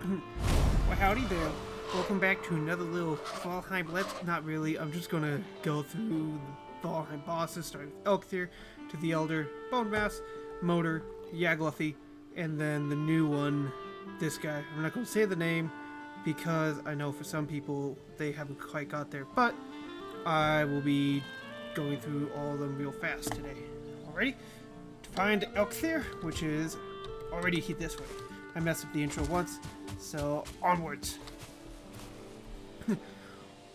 Well, howdy there. Welcome back to another little Valheim. Not really. I'm just gonna go through the Valheim bosses, starting with Eikthyr to the Elder, Bonemass, Motor, Yagluffy, and then the new one, this guy. I'm not gonna say the name because I know for some people they haven't quite got there, but I will be going through all of them real fast today. Alrighty? To find Eikthyr, which is already this way. I messed up the intro once, so onwards.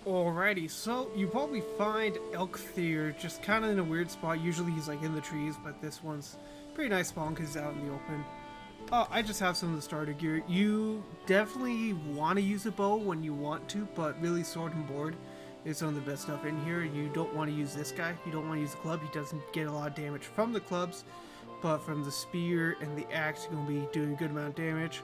Alrighty, so you probably find Eikthyr just kind of in a weird spot. Usually he's like in the trees, but this one's pretty nice spawn because he's out in the open. I just have some of the starter gear. You definitely want to use a bow when you want to, but really sword and board is some of the best stuff in here. You don't want to use this guy. You don't want to use the club. He doesn't get a lot of damage from the clubs, but from the spear and the axe, you're going to be doing a good amount of damage.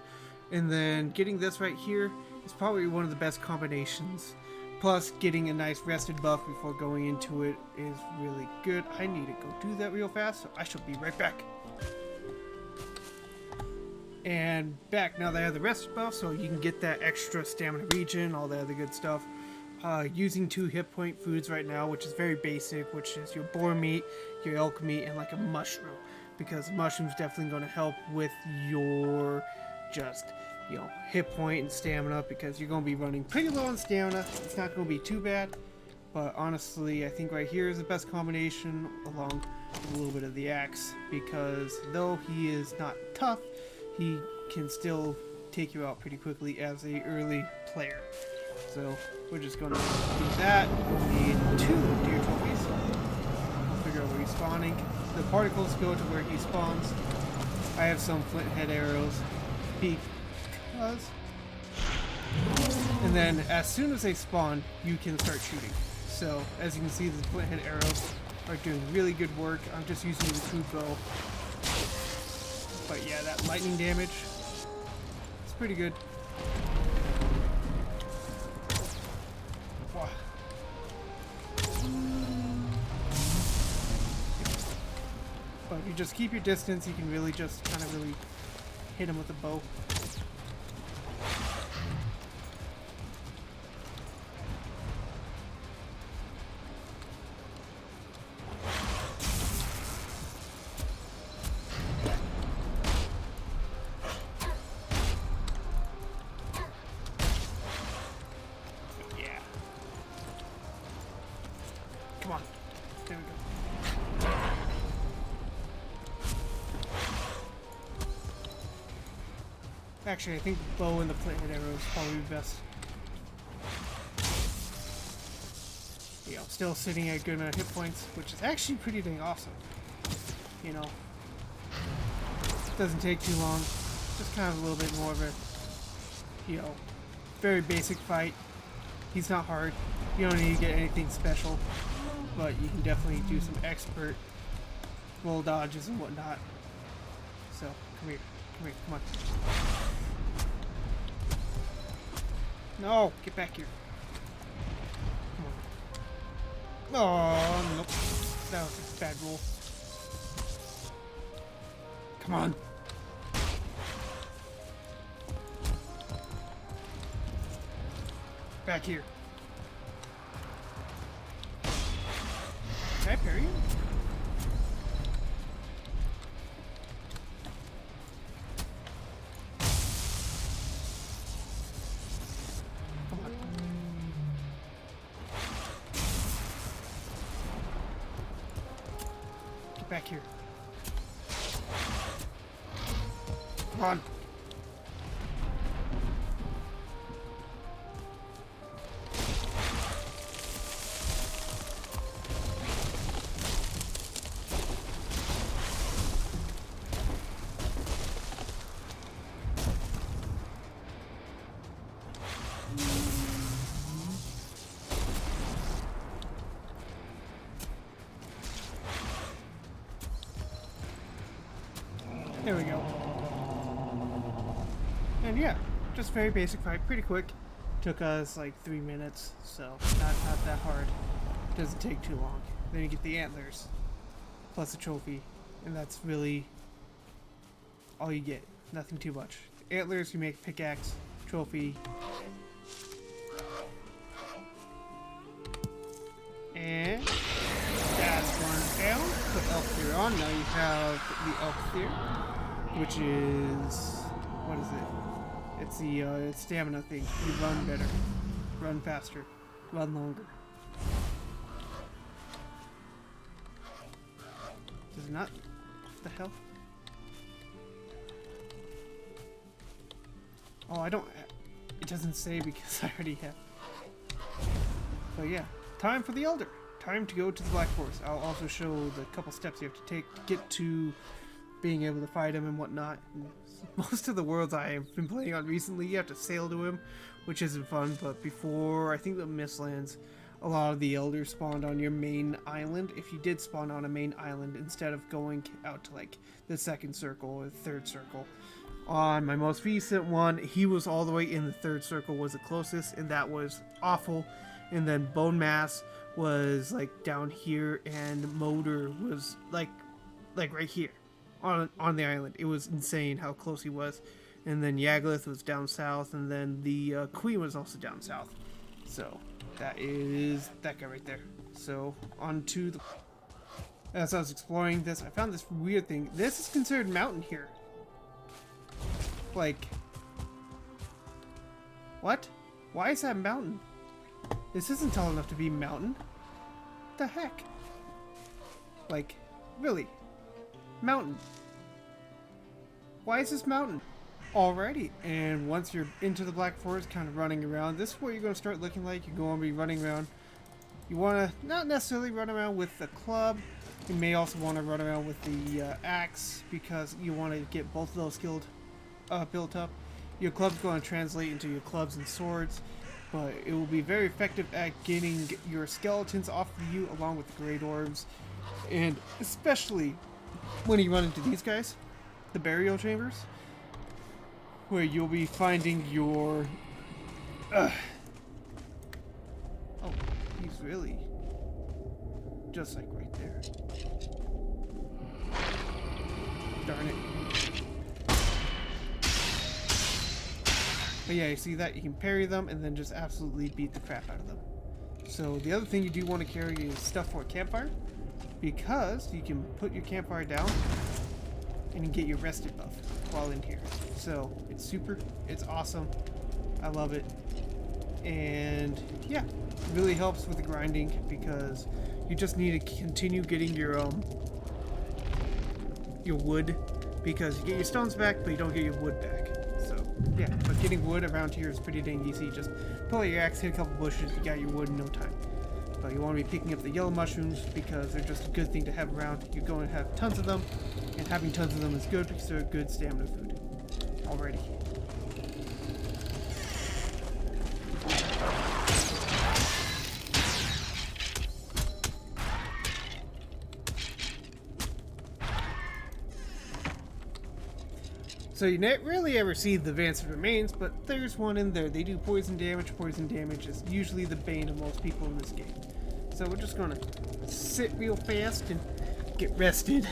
And then getting this right here is probably one of the best combinations. Plus, getting a nice rested buff before going into it is really good. I need to go do that real fast, so I shall be right back. And back now that I have the rested buff, so you can get that extra stamina regen, all that other good stuff. Using 2 hit point foods right now, which is very basic, which is your boar meat, your elk meat, and like a mushroom. Because mushrooms definitely going to help with your hit point and stamina, because you're going to be running pretty low on stamina. It's not going to be too bad, but honestly I think right here is the best combination, along with a little bit of the axe, because though he is not tough, he can still take you out pretty quickly as a early player. So we're just going to do that. We'll need 2 deer trophies. We'll figure out where he's spawning. The particles go to where he spawns. I have some flint head arrows because, and then as soon as they spawn, you can start shooting. So as you can see, the flint head arrows are doing really good work. I'm just using the crude bow, but yeah, that lightning damage, it's pretty good. Wow. But if you just keep your distance, you can really just kind of really hit him with a bow. Yeah. Come on. There we go. Actually, I think the bow and the flint head arrow is probably best. You know, still sitting at a good amount of hit points, which is actually pretty dang awesome. You know, doesn't take too long. Just kind of a little bit more of a, very basic fight. He's not hard. You don't need to get anything special, but you can definitely do some expert roll dodges and whatnot. So, come here, come on. No, get back here. Come on. Oh, nope. That was a bad roll. Come on. Back here. Can I parry him? Back here. Come on. There we go. And yeah, just very basic fight, pretty quick. Took us like 3 minutes, so not that hard. Doesn't take too long. Then you get the antlers, plus a trophy, and that's really all you get. Nothing too much. Antlers, you make pickaxe. trophy. And that's one down. Put Eikthyr on. Now you have the Eikthyr, which is, what is it? It's the stamina thing. You run better, run faster, run longer. Does it not? What the hell? Oh, I don't. It doesn't say because I already have. So yeah, time for the Elder. Time to go to the Black Forest. I'll also show the couple steps you have to take to get to being able to fight him and whatnot. And most of the worlds I have been playing on recently, you have to sail to him, which isn't fun. But before, I think the Mistlands, a lot of the Elders spawned on your main island. If you did spawn on a main island instead of going out to like the second circle or the third circle. On my most recent one, he was all the way in the third circle, was the closest, and that was awful. And then Bonemass was like down here, and Motor was like right here on the island. It was insane how close he was. And then Yaglith was down south, and then the Queen was also down south. So that is that guy right there. So on to the... As I was exploring this, I found this weird thing. This is considered mountain here. Like, what? Why is that mountain? This isn't tall enough to be mountain. What the heck? Like, really? Mountain. Why is this mountain? Alrighty, and once you're into the Black Forest, kind of running around, this is what you're going to start looking like. You're going to be running around. You want to not necessarily run around with the club. You may also want to run around with the axe, because you want to get both of those skilled built up. Your club's going to translate into your clubs and swords, but it will be very effective at getting your skeletons off of you along with the great orbs, and especially when you run into these guys, the burial chambers, where you'll be finding your oh, he's really just like right there. Darn it. But yeah, you see that? You can parry them and then just absolutely beat the crap out of them. So the other thing you do want to carry is stuff for a campfire, because you can put your campfire down and you get your rested buff while in here. So it's super, it's awesome. I love it. And yeah, it really helps with the grinding, because you just need to continue getting your wood, because you get your stones back, but you don't get your wood back. So yeah, but getting wood around here is pretty dang easy. Just pull out your axe, hit a couple bushes, you got your wood in no time. But you want to be picking up the yellow mushrooms, because they're just a good thing to have around. You're going to have tons of them, and having tons of them is good because they're a good stamina food. Alrighty. So you rarely ever see the Vanced Remains, but there's one in there. They do poison damage. Poison damage is usually the bane of most people in this game. So we're just gonna sit real fast and get rested.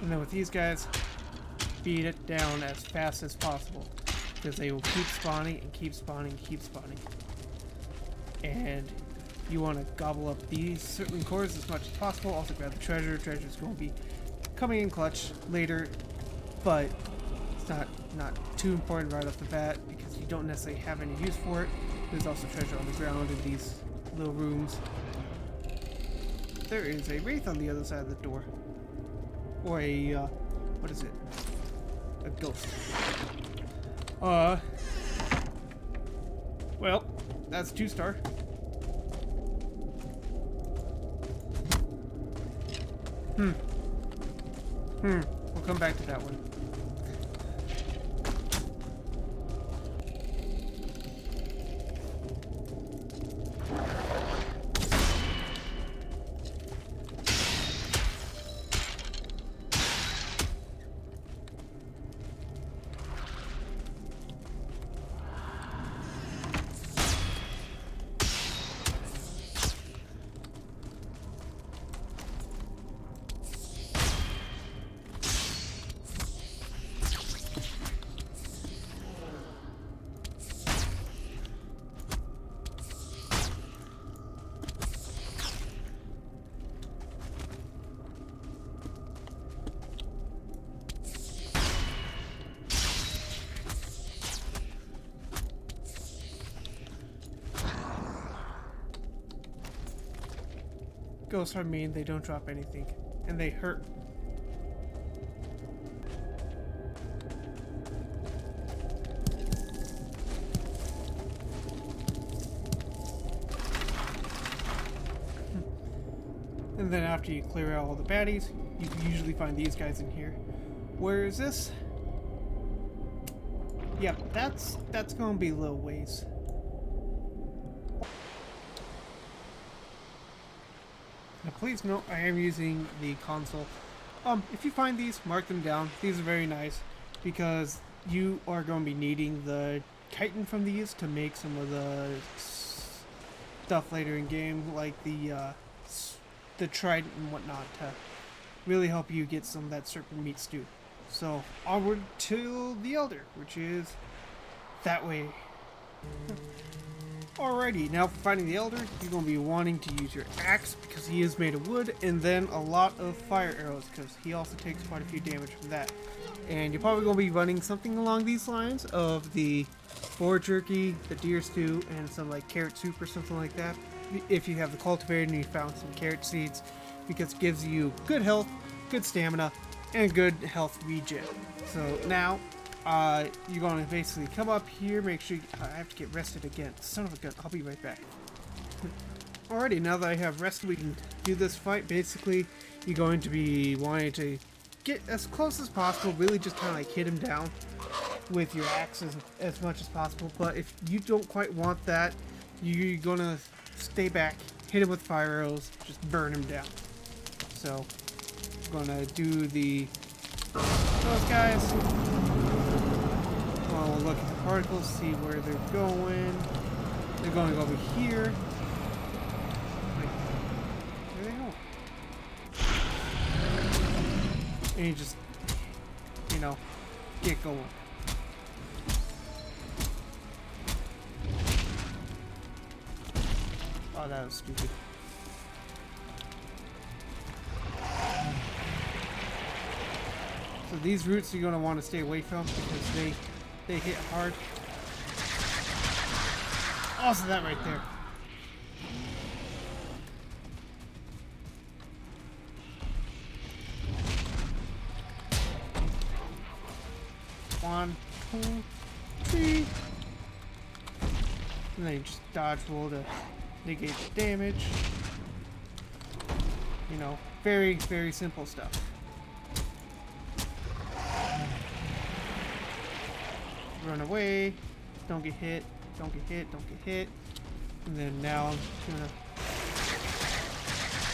And then with these guys, beat it down as fast as possible, because they will keep spawning and keep spawning and keep spawning. And you want to gobble up these certain cores as much as possible. Also grab the treasure. Treasure is going to be coming in clutch later, but it's not too important right off the bat, because you don't necessarily have any use for it. There's also treasure on the ground in these little rooms. There is a wraith on the other side of the door. Or a, what is it? A ghost. Well, that's 2-star. We'll come back to that one. Ghosts are mean, they don't drop anything. And they hurt. And then after you clear out all the baddies, you can usually find these guys in here. Where is this? Yep, that's gonna be a little ways. Now please note, I am using the console. If you find these, mark them down. These are very nice because you are going to be needing the chitin from these to make some of the stuff later in game, like the trident and whatnot, to really help you get some of that serpent meat stew. So onward to the Elder, which is that way. Alrighty, now for fighting the Elder, you're going to be wanting to use your axe because he is made of wood, and then a lot of fire arrows because he also takes quite a few damage from that. And you're probably going to be running something along these lines of the boar jerky, the deer stew, and some like carrot soup or something like that. If you have the cultivator and you found some carrot seeds, because it gives you good health, good stamina, and good health regen. So now, you're going to basically come up here, make sure I have to get rested again. Son of a gun, I'll be right back. Alrighty, now that I have rested, we can do this fight. Basically, you're going to be wanting to get as close as possible, really just kind of like hit him down with your axe as much as possible. But if you don't quite want that, you're going to stay back, hit him with fire arrows, just burn him down. So, I'm going to do those guys. We'll look at the particles, see where they're going. They're going to go over here. Wait, where are they going? And you just, get going. Oh, that was stupid. So these roots you're going to want to stay away from because they hit hard. Also that right there. One, two, three. And then you just dodge roll to negate the damage. Very, very simple stuff. Run away, don't get hit, don't get hit, don't get hit. And then now I'm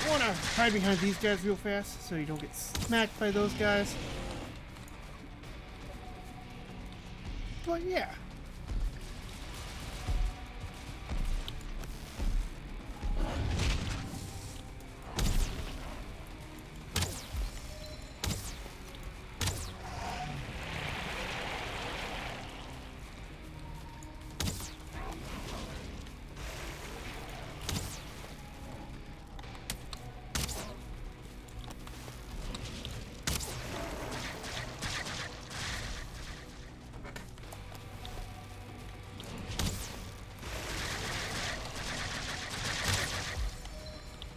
wanna hide behind these guys real fast so you don't get smacked by those guys. But yeah.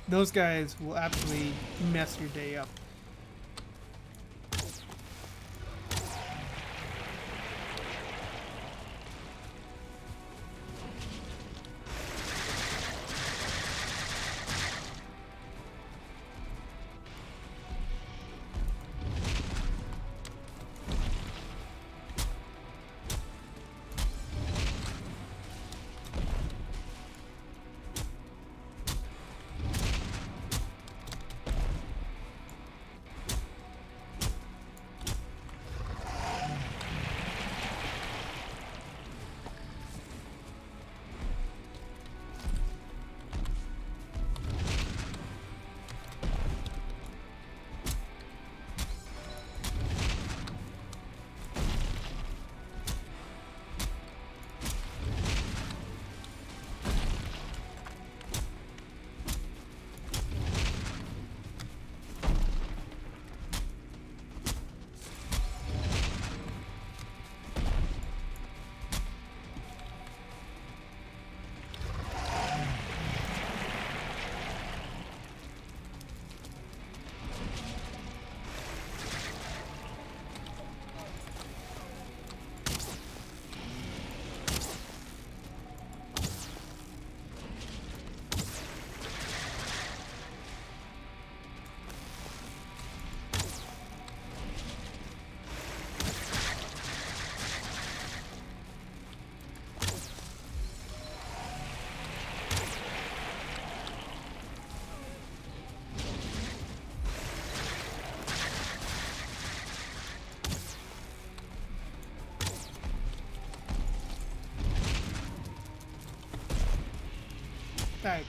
Those guys will absolutely mess your day up. Alright.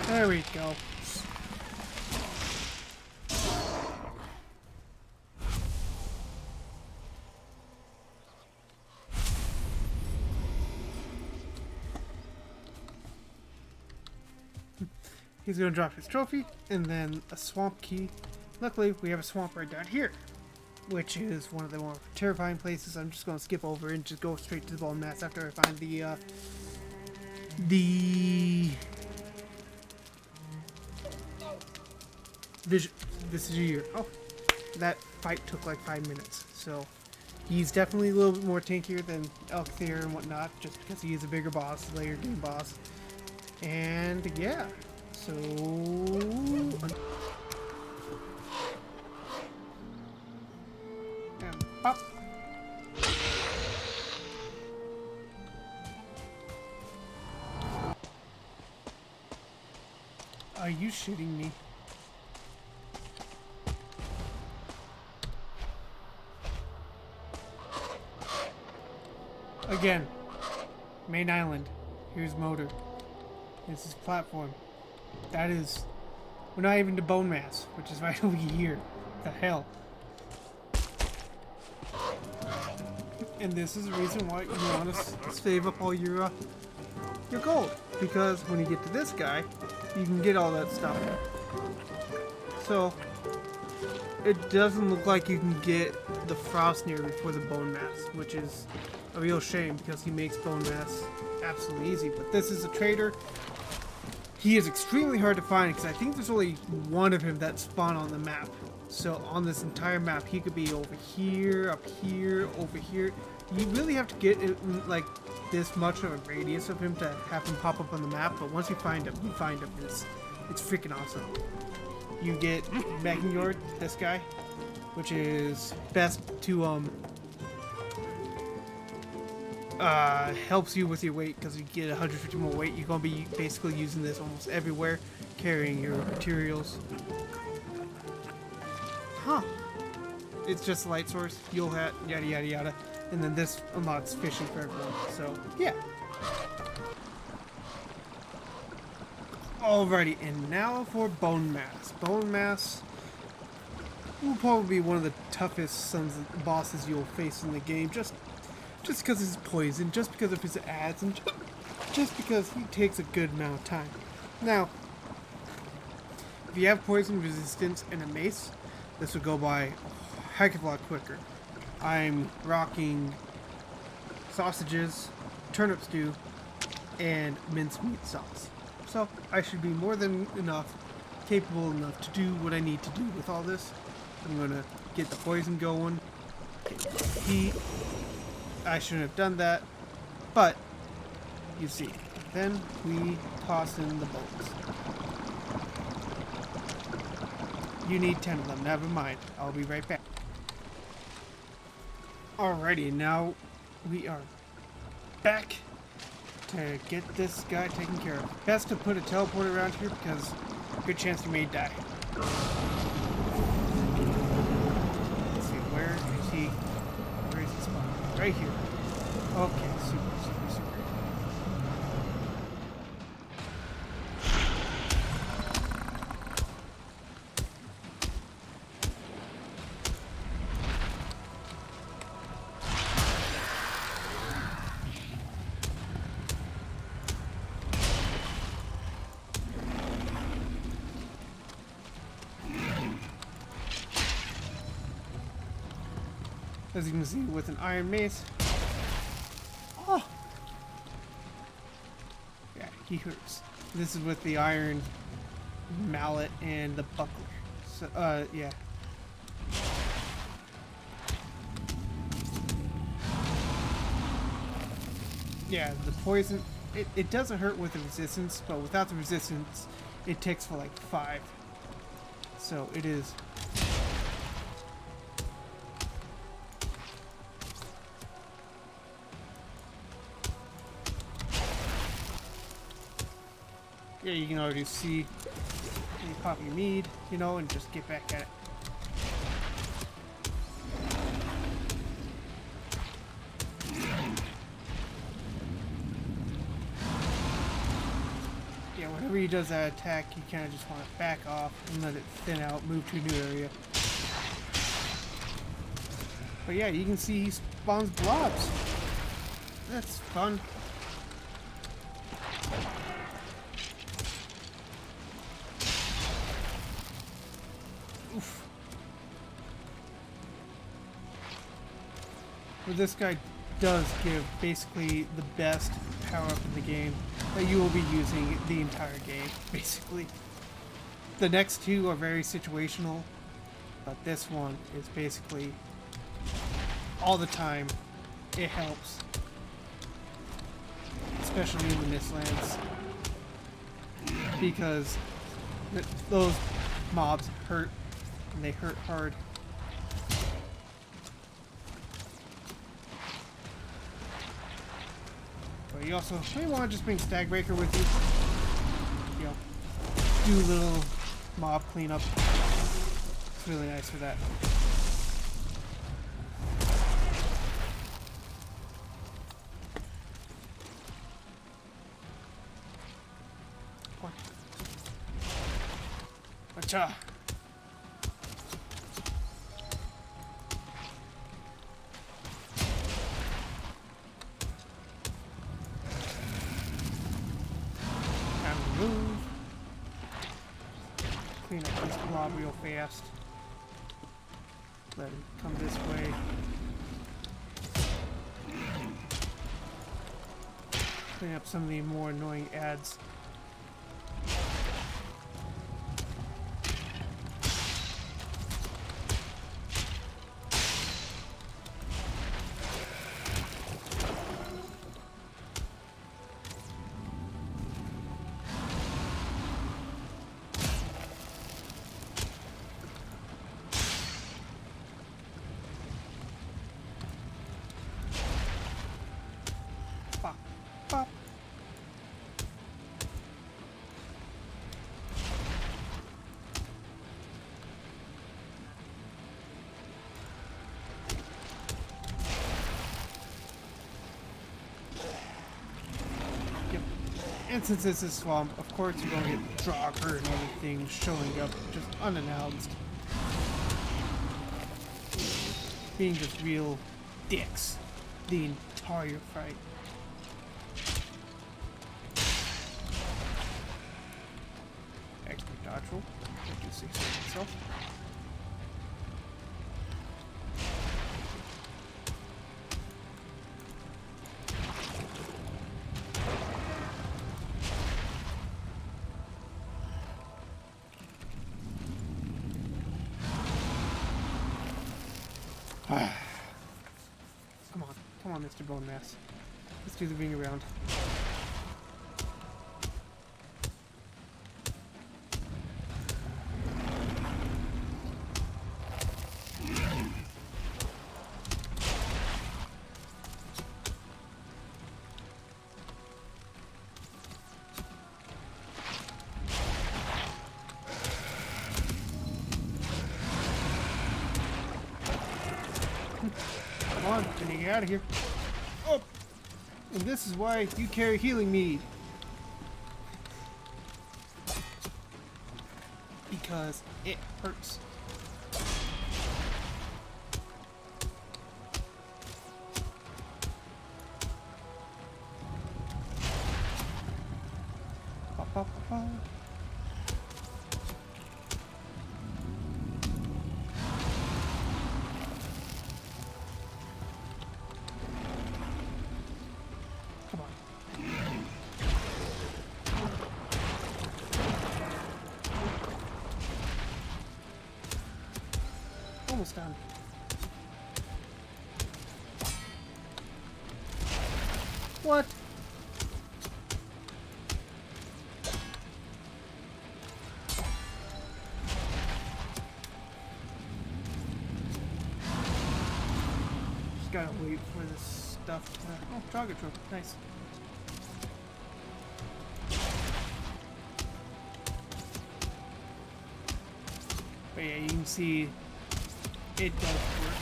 There we go. He's gonna drop his trophy and then a swamp key. Luckily, we have a swamp right down here, which is one of the more terrifying places. I'm just gonna skip over and just go straight to the Bonemass after I find the vision. This is your oh, that fight took like 5 minutes, so he's definitely a little bit more tankier than Eikthyr and whatnot, just because he is a bigger boss, layer game boss. And yeah, so and pop. Are you shitting me? Again, main island. Here's motor. This is platform. That is... We're not even to Bonemass, which is right over here. What the hell? And this is the reason why you want to save up all your gold. Because when you get to this guy, you can get all that stuff. So, it doesn't look like you can get the Frostnir before the Bonemass, which is a real shame because he makes Bonemass absolutely easy. But this is a trader. He is extremely hard to find because I think there's only one of him that spawned on the map. So on this entire map, he could be over here, up here, over here. You really have to get it in, like this much of a radius of him to have him pop up on the map. But once you find him, it's freaking awesome. You get Meganiord, this guy, which is best to helps you with your weight because you get 150 more weight. You're gonna be basically using this almost everywhere, carrying your materials. Huh. It's just a light source, Yule hat, yada yada yada. And then this unlocks fishing for everyone. So, yeah. Alrighty, and now for Bonemass. Bonemass will probably be one of the toughest bosses you'll face in the game, just because of his poison, just because of his ads, and just because he takes a good amount of time. Now, if you have poison resistance and a mace, this would go by a heck of a lot quicker. I'm rocking sausages, turnip stew, and mincemeat sauce. So I should be more than capable enough to do what I need to do with all this. I'm gonna get the poison going, get the heat. I shouldn't have done that, but you see. Then we toss in the bolts. You need 10 of them, never mind. I'll be right back. Alrighty, now we are back to get this guy taken care of. Best to put a teleporter around here because good chance you may die. Let's see, where is he? Where is he spawned? Right here. Okay, super, super, super. As you can see, with an iron mace. Oh! Yeah, he hurts. This is with the iron mallet and the buckler. So, yeah. Yeah, the poison, it doesn't hurt with the resistance, but without the resistance, it ticks for like 5. So it is. Yeah, you can already see you pop your mead, you know, and just get back at it. Yeah, whenever he does that attack, you kind of just want to back off and let it thin out, move to a new area. But yeah, you can see he spawns blobs. That's fun. Oof. But this guy does give basically the best power-up in the game that you will be using the entire game, basically. The next two are very situational, but this one is basically all the time. It helps. Especially in the Mistlands. Because those mobs hurt. And they hurt hard. But you also may want to just bring Stagbreaker with you. You know, do a little mob cleanup. It's really nice for that. Acha. Move. Clean up this blob real fast. Let him come this way. Clean up some of the more annoying ads. And since it's a swamp, of course you're gonna get Draugr and other things showing up just unannounced. Being just real dicks the entire fight. Expert dodge roll. I do 6 myself. Come on, Mr. Bonemass. Let's do the ring around. Come on, I need to get out of here. Oh! And this is why you carry healing mead. Because it hurts. Ba, ba, ba, ba. Almost done. What? Just gotta wait for this stuff to... Oh, Draugr trope. Nice. But yeah, you can see it does work.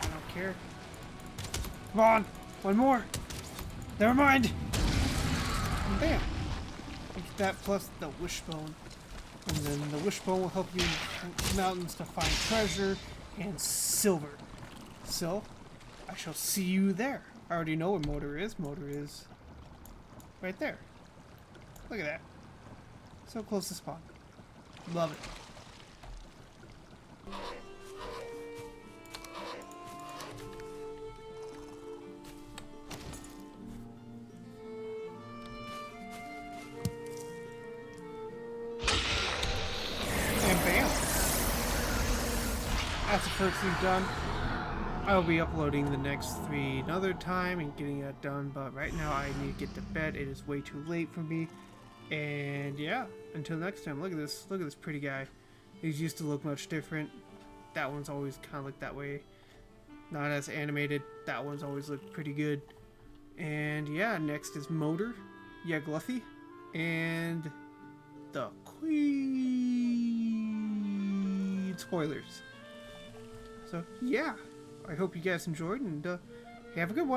I don't care. Come on! One more! Never mind! And bam! That plus the wishbone. And then the wishbone will help you in the mountains to find treasure and silver. So, I shall see you there. I already know where Motor is. Motor is right there. Look at that. So close to spawn. Love it. That's the first thing done. I'll be uploading the next 3 another time and getting that done, but right now I need to get to bed. It is way too late for me. And yeah, until next time, look at this pretty guy. These used to look much different. That one's always kind of looked that way. Not as animated. That one's always looked pretty good. And yeah, next is Motor, Yagluffy, and the Queen. Spoilers. So, yeah, I hope you guys enjoyed, and have a good one.